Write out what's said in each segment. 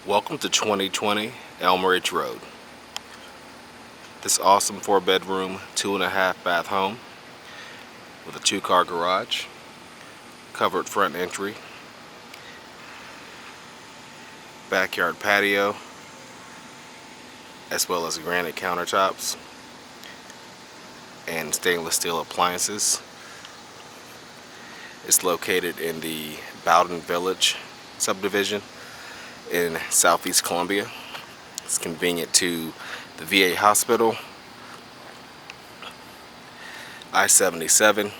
Welcome to 2020 Elmridge Rd. This awesome 4-bedroom, 2.5 bath home with a 2-car garage, covered front entry, backyard patio, as well as granite countertops and stainless steel appliances. It's located in the Bowden Village subdivision in Southeast Columbia. It's convenient to the VA hospital, I-77,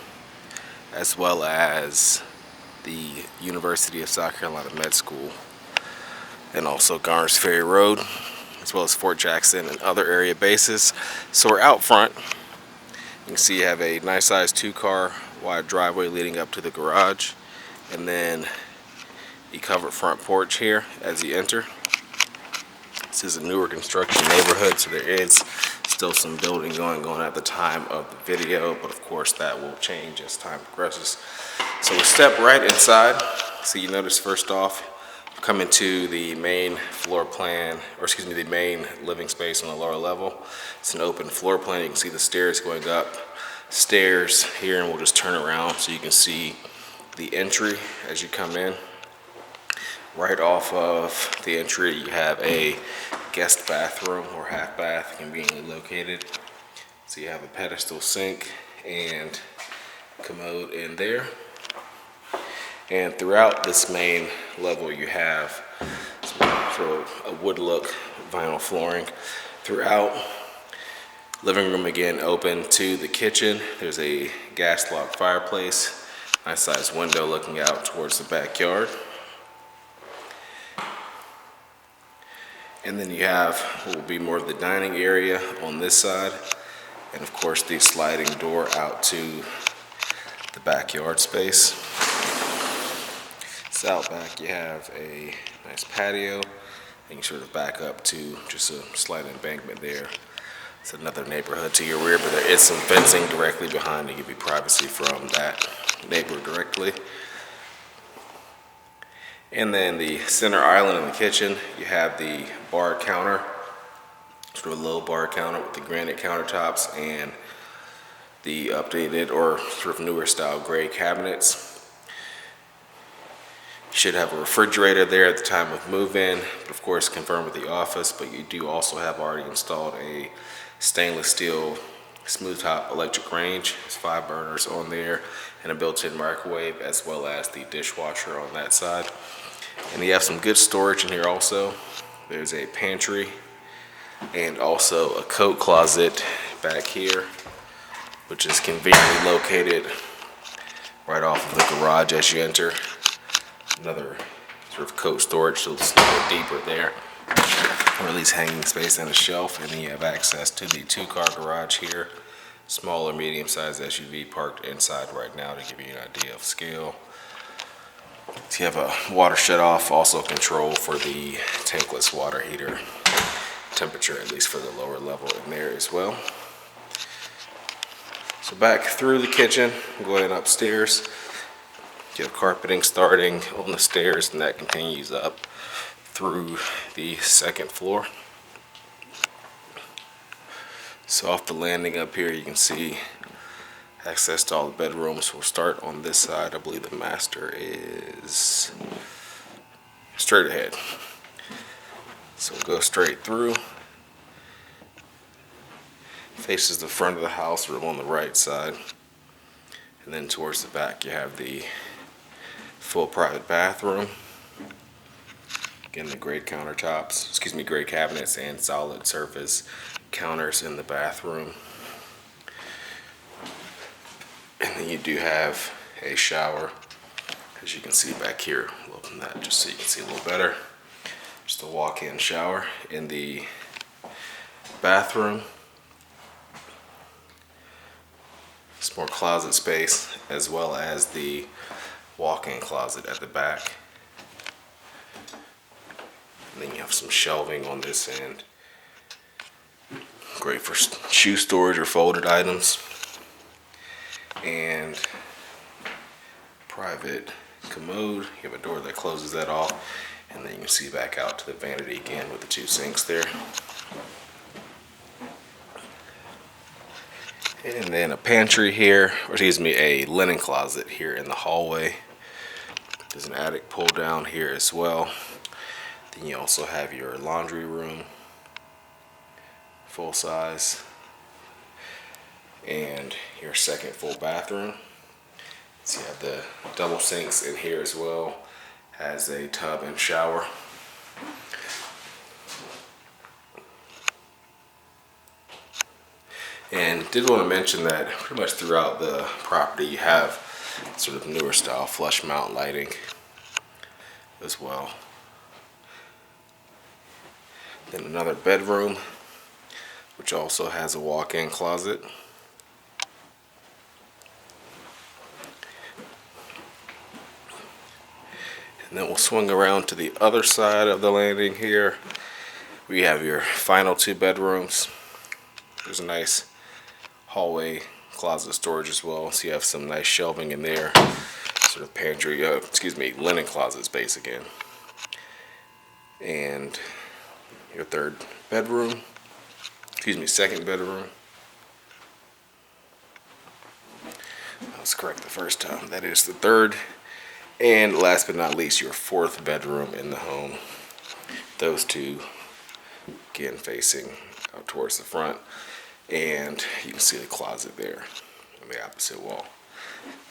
as well as the University of South Carolina Med School, and also Garners Ferry Road, as well as Fort Jackson and other area bases. So we're out front. You can see you have a nice sized 2-car wide driveway leading up to the garage, and then the covered front porch here as you enter. This is a newer construction neighborhood, so there is still some building going on at the time of the video, but of course that will change as time progresses. So we step right inside. So you notice first off, you come into the main floor plan, or excuse me, the main living space on the lower level. It's an open floor plan. You can see the stairs going up, stairs here, and we'll just turn around so you can see the entry as you come in. Right off of the entry, you have a guest bathroom or half bath conveniently located. So you have a pedestal sink and commode in there. And throughout this main level, you have sort of a wood look vinyl flooring throughout. Living room again open to the kitchen. There's a gas log fireplace, nice sized window looking out towards the backyard. And then you have what will be more of the dining area on this side, and of course the sliding door out to the backyard space. So out back you have a nice patio. You can sort of back up to just a slight embankment there. It's another neighborhood to your rear, but there is some fencing directly behind to give you privacy from that neighbor directly. And then the center island in the kitchen, you have the bar counter, sort of a low bar counter with the granite countertops and the updated or sort of newer style gray cabinets. You should have a refrigerator there at the time of move-in, but of course confirm with the office, but you do also have already installed a stainless steel smooth top electric range. There's 5 burners on there and a built-in microwave, as well as the dishwasher on that side. And you have some good storage in here also. There's a pantry and also a coat closet back here, which is conveniently located right off of the garage as you enter. Another sort of coat storage, so it's a little deeper there, or at least hanging space and a shelf. And then you have access to the 2-car garage here. Small or medium-sized SUV parked inside right now to give you an idea of scale. So you have a water shut-off, also control for the tankless water heater temperature, at least for the lower level in there as well. So back through the kitchen, going upstairs, you have carpeting starting on the stairs, and that continues up through the 2nd floor. So off the landing up here, you can see access to all the bedrooms. We'll start on this side. I believe the master is straight ahead. So we'll go straight through. Faces the front of the house, or on the right side. And then towards the back, you have the full private bathroom. Again, the gray countertops, gray cabinets and solid surface counters in the bathroom. And then you do have a shower, as you can see back here. We'll open that just so you can see a little better. Just a walk-in shower in the bathroom. Some more closet space, as well as the walk-in closet at the back. And then you have some shelving on this end. Great for shoe storage or folded items. And private commode. You have a door that closes that off. And then you can see back out to the vanity again with the 2 sinks there. And then a pantry here, or excuse me, a linen closet here in the hallway. There's an attic pull down here as well. Then you also have your laundry room, full size, and your second full bathroom. So you have the double sinks in here as well. Has a tub and shower. And did want to mention that pretty much throughout the property you have sort of newer style flush mount lighting as well. Then another bedroom, which also has a walk-in closet. And then we'll swing around to the other side of the landing here. We have your final 2 bedrooms. There's a nice hallway closet storage as well, so you have some nice shelving in there, sort of pantry, linen closet space again. And your second bedroom. I was correct the first time. That is the third. And last but not least, your 4th bedroom in the home. Those 2 again facing out towards the front. And you can see the closet there on the opposite wall.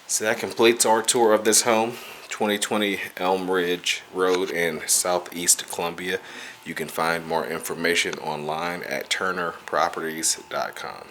So that completes our tour of this home, 2020 Elmridge Road in Southeast Columbia. You can find more information online at turnerproperties.com.